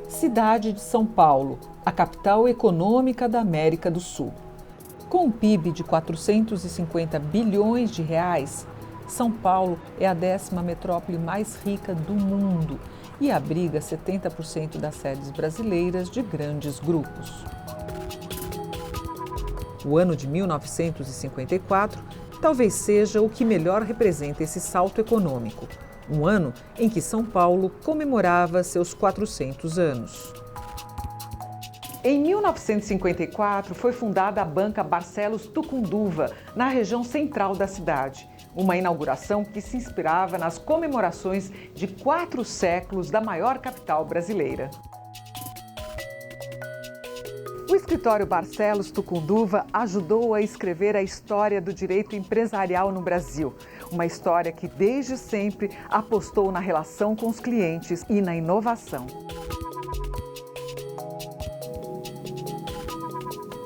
Cidade de São Paulo, a capital econômica da América do Sul. Com um PIB de 450 bilhões de reais, São Paulo é a 10ª metrópole mais rica do mundo e abriga 70% das sedes brasileiras de grandes grupos. O ano de 1954 talvez seja o que melhor representa esse salto econômico. Um ano em que São Paulo comemorava seus 400 anos. Em 1954, foi fundada a Banca Barcelos Tucunduva, na região central da cidade. Uma inauguração que se inspirava nas comemorações de 4 séculos da maior capital brasileira. O escritório Barcelos Tucunduva ajudou a escrever a história do direito empresarial no Brasil. Uma história que desde sempre apostou na relação com os clientes e na inovação.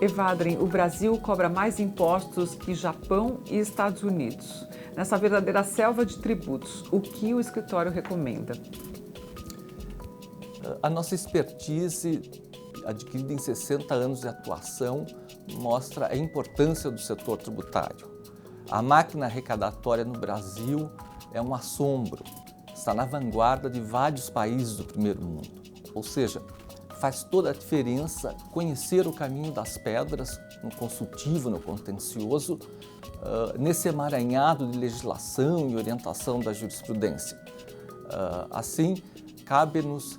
Evadrem, o Brasil cobra mais impostos que Japão e Estados Unidos. Nessa verdadeira selva de tributos, o que o escritório recomenda? A nossa expertise, adquirida em 60 anos de atuação, mostra a importância do setor tributário. A máquina arrecadatória no Brasil é um assombro, está na vanguarda de vários países do primeiro mundo. Ou seja, faz toda a diferença conhecer o caminho das pedras no consultivo, no contencioso, nesse emaranhado de legislação e orientação da jurisprudência. Assim, cabe-nos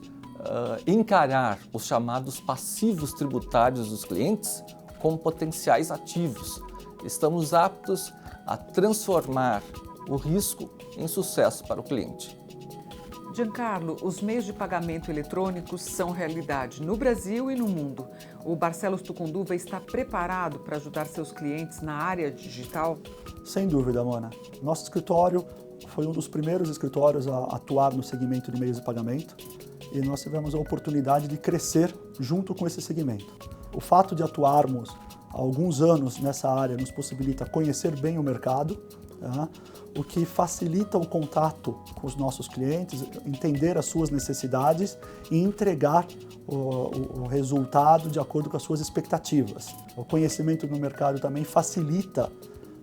encarar os chamados passivos tributários dos clientes como potenciais ativos. Estamos aptos a transformar o risco em sucesso para o cliente. Giancarlo, os meios de pagamento eletrônicos são realidade no Brasil e no mundo. O Barcelos Tucunduva está preparado para ajudar seus clientes na área digital? Sem dúvida, Mona. Nosso escritório foi um dos primeiros escritórios a atuar no segmento de meios de pagamento e nós tivemos a oportunidade de crescer junto com esse segmento. O fato de atuarmos há alguns anos nessa área nos possibilita conhecer bem o mercado, o que facilita o contato com os nossos clientes, entender as suas necessidades e entregar o resultado de acordo com as suas expectativas. O conhecimento do mercado também facilita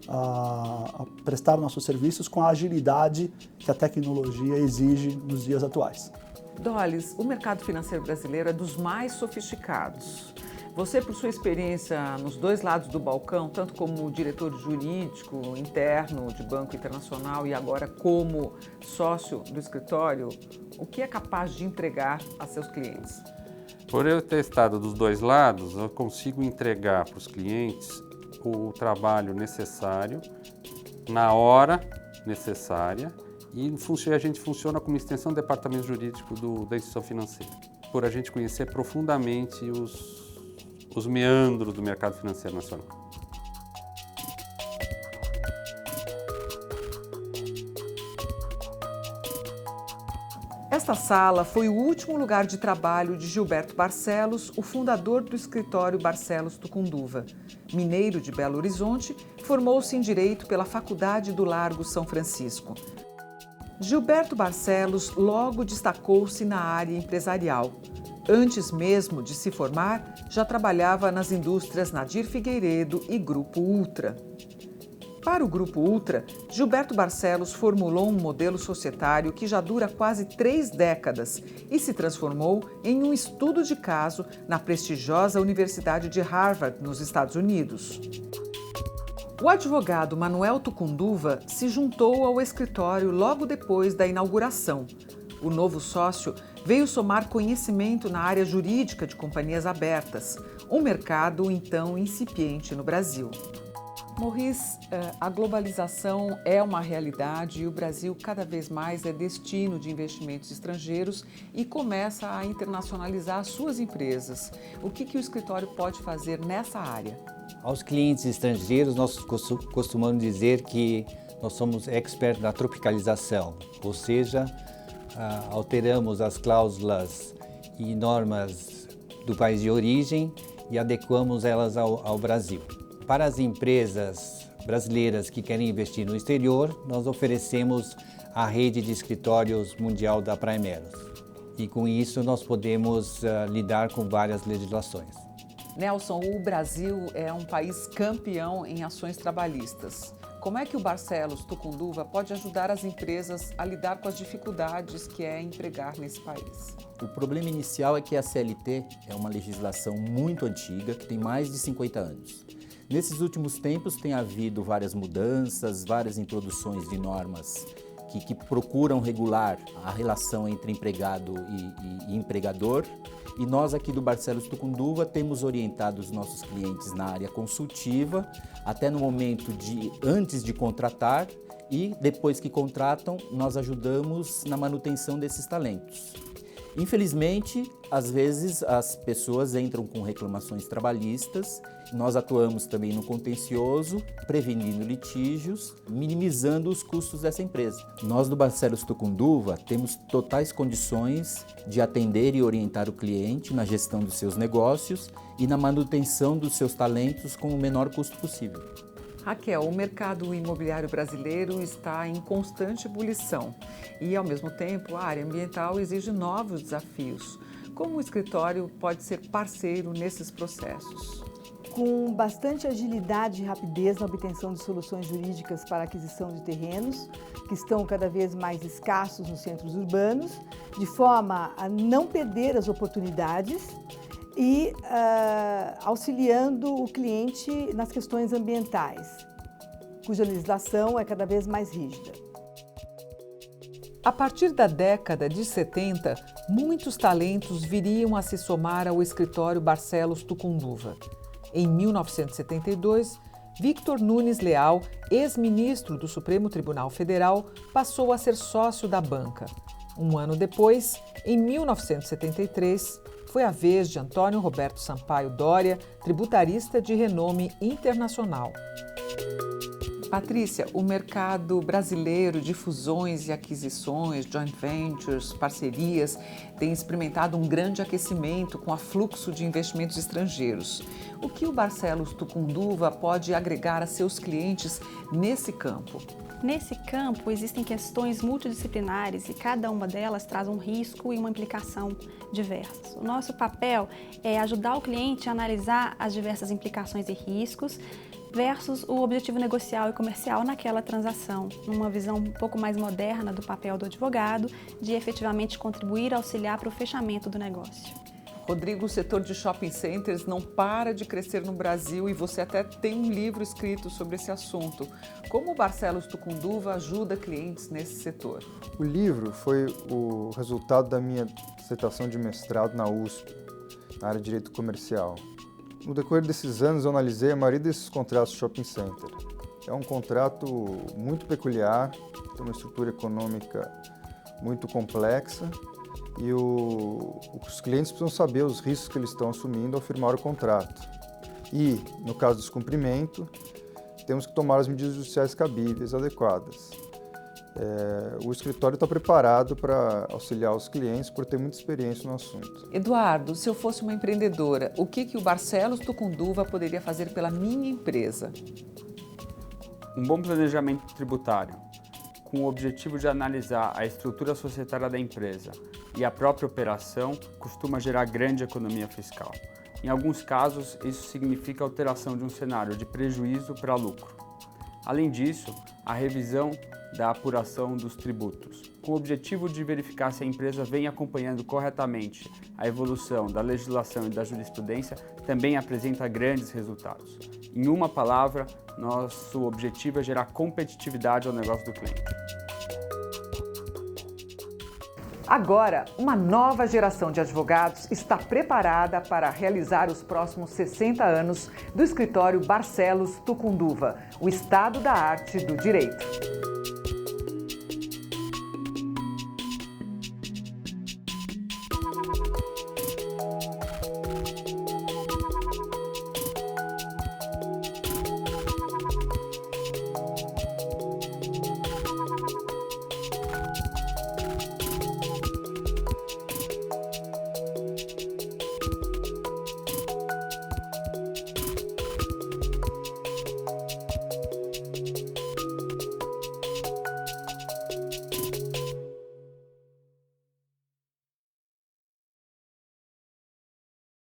a prestar nossos serviços com a agilidade que a tecnologia exige nos dias atuais. Dolis, o mercado financeiro brasileiro é dos mais sofisticados. Você, por sua experiência nos dois lados do balcão, tanto como diretor jurídico interno de Banco Internacional e agora como sócio do escritório, o que é capaz de entregar a seus clientes? Por eu ter estado dos dois lados, eu consigo entregar para os clientes o trabalho necessário, na hora necessária, e a gente funciona como extensão do departamento jurídico da instituição financeira, por a gente conhecer profundamente os meandros do mercado financeiro nacional. Esta sala foi o último lugar de trabalho de Gilberto Barcelos, o fundador do escritório Barcelos Tucunduva. Mineiro de Belo Horizonte, formou-se em Direito pela Faculdade do Largo São Francisco. Gilberto Barcelos logo destacou-se na área empresarial. Antes mesmo de se formar, já trabalhava nas indústrias Nadir Figueiredo e Grupo Ultra. Para o Grupo Ultra, Gilberto Barcelos formulou um modelo societário que já dura quase 3 décadas e se transformou em um estudo de caso na prestigiosa Universidade de Harvard, nos Estados Unidos. O advogado Manuel Tucunduva se juntou ao escritório logo depois da inauguração. O novo sócio veio somar conhecimento na área jurídica de companhias abertas, um mercado então incipiente no Brasil. Maurice, a globalização é uma realidade e o Brasil cada vez mais é destino de investimentos estrangeiros e começa a internacionalizar suas empresas. O que o escritório pode fazer nessa área? Aos clientes estrangeiros, nós costumamos dizer que nós somos expertos na tropicalização, ou seja, alteramos as cláusulas e normas do país de origem e adequamos elas ao Brasil. Para as empresas brasileiras que querem investir no exterior, nós oferecemos a rede de escritórios mundial da Primeros. E com isso nós podemos lidar com várias legislações. Nelson, o Brasil é um país campeão em ações trabalhistas. Como é que o Barcelos Tucunduva pode ajudar as empresas a lidar com as dificuldades que é empregar nesse país? O problema inicial é que a CLT é uma legislação muito antiga, que tem mais de 50 anos. Nesses últimos tempos tem havido várias mudanças, várias introduções de normas que procuram regular a relação entre empregado e empregador. E nós aqui do Barcelos Tucunduva temos orientado os nossos clientes na área consultiva, até no momento antes de contratar, e depois que contratam, nós ajudamos na manutenção desses talentos. Infelizmente, às vezes as pessoas entram com reclamações trabalhistas. Nós atuamos também no contencioso, prevenindo litígios, minimizando os custos dessa empresa. Nós do Barcelos Tucunduva temos totais condições de atender e orientar o cliente na gestão dos seus negócios e na manutenção dos seus talentos com o menor custo possível. Raquel, o mercado imobiliário brasileiro está em constante ebulição e, ao mesmo tempo, a área ambiental exige novos desafios. Como o escritório pode ser parceiro nesses processos? Com bastante agilidade e rapidez na obtenção de soluções jurídicas para a aquisição de terrenos, que estão cada vez mais escassos nos centros urbanos, de forma a não perder as oportunidades e auxiliando o cliente nas questões ambientais, cuja legislação é cada vez mais rígida. A partir da década de 70, muitos talentos viriam a se somar ao escritório Barcelos Tucunduva. Em 1972, Victor Nunes Leal, ex-ministro do Supremo Tribunal Federal, passou a ser sócio da banca. Um ano depois, em 1973, foi a vez de Antônio Roberto Sampaio Doria, tributarista de renome internacional. Patrícia, o mercado brasileiro de fusões e aquisições, joint ventures, parcerias, tem experimentado um grande aquecimento com o afluxo de investimentos estrangeiros. O que o Barcelos Tucunduva pode agregar a seus clientes nesse campo? Nesse campo, existem questões multidisciplinares e cada uma delas traz um risco e uma implicação diversas. O nosso papel é ajudar o cliente a analisar as diversas implicações e riscos versus o objetivo negocial e comercial naquela transação, numa visão um pouco mais moderna do papel do advogado, de efetivamente contribuir e auxiliar para o fechamento do negócio. Rodrigo, o setor de shopping centers não para de crescer no Brasil e você até tem um livro escrito sobre esse assunto. Como o Barcelos Tucunduva ajuda clientes nesse setor? O livro foi o resultado da minha dissertação de mestrado na USP, na área de Direito Comercial. No decorrer desses anos, eu analisei a maioria desses contratos de shopping center. É um contrato muito peculiar, tem uma estrutura econômica muito complexa, e os clientes precisam saber os riscos que eles estão assumindo ao firmar o contrato. E, no caso do descumprimento, temos que tomar as medidas judiciais cabíveis, adequadas. O escritório está preparado para auxiliar os clientes por ter muita experiência no assunto. Eduardo, se eu fosse uma empreendedora, o que o Barcelos Tucunduva poderia fazer pela minha empresa? Um bom planejamento tributário, com o objetivo de analisar a estrutura societária da empresa e a própria operação, costuma gerar grande economia fiscal. Em alguns casos, isso significa alteração de um cenário de prejuízo para lucro. Além disso, a revisão da apuração dos tributos, com o objetivo de verificar se a empresa vem acompanhando corretamente a evolução da legislação e da jurisprudência, também apresenta grandes resultados. Em uma palavra, nosso objetivo é gerar competitividade ao negócio do cliente. Agora, uma nova geração de advogados está preparada para realizar os próximos 60 anos do escritório Barcelos Tucunduva, o estado da arte do direito.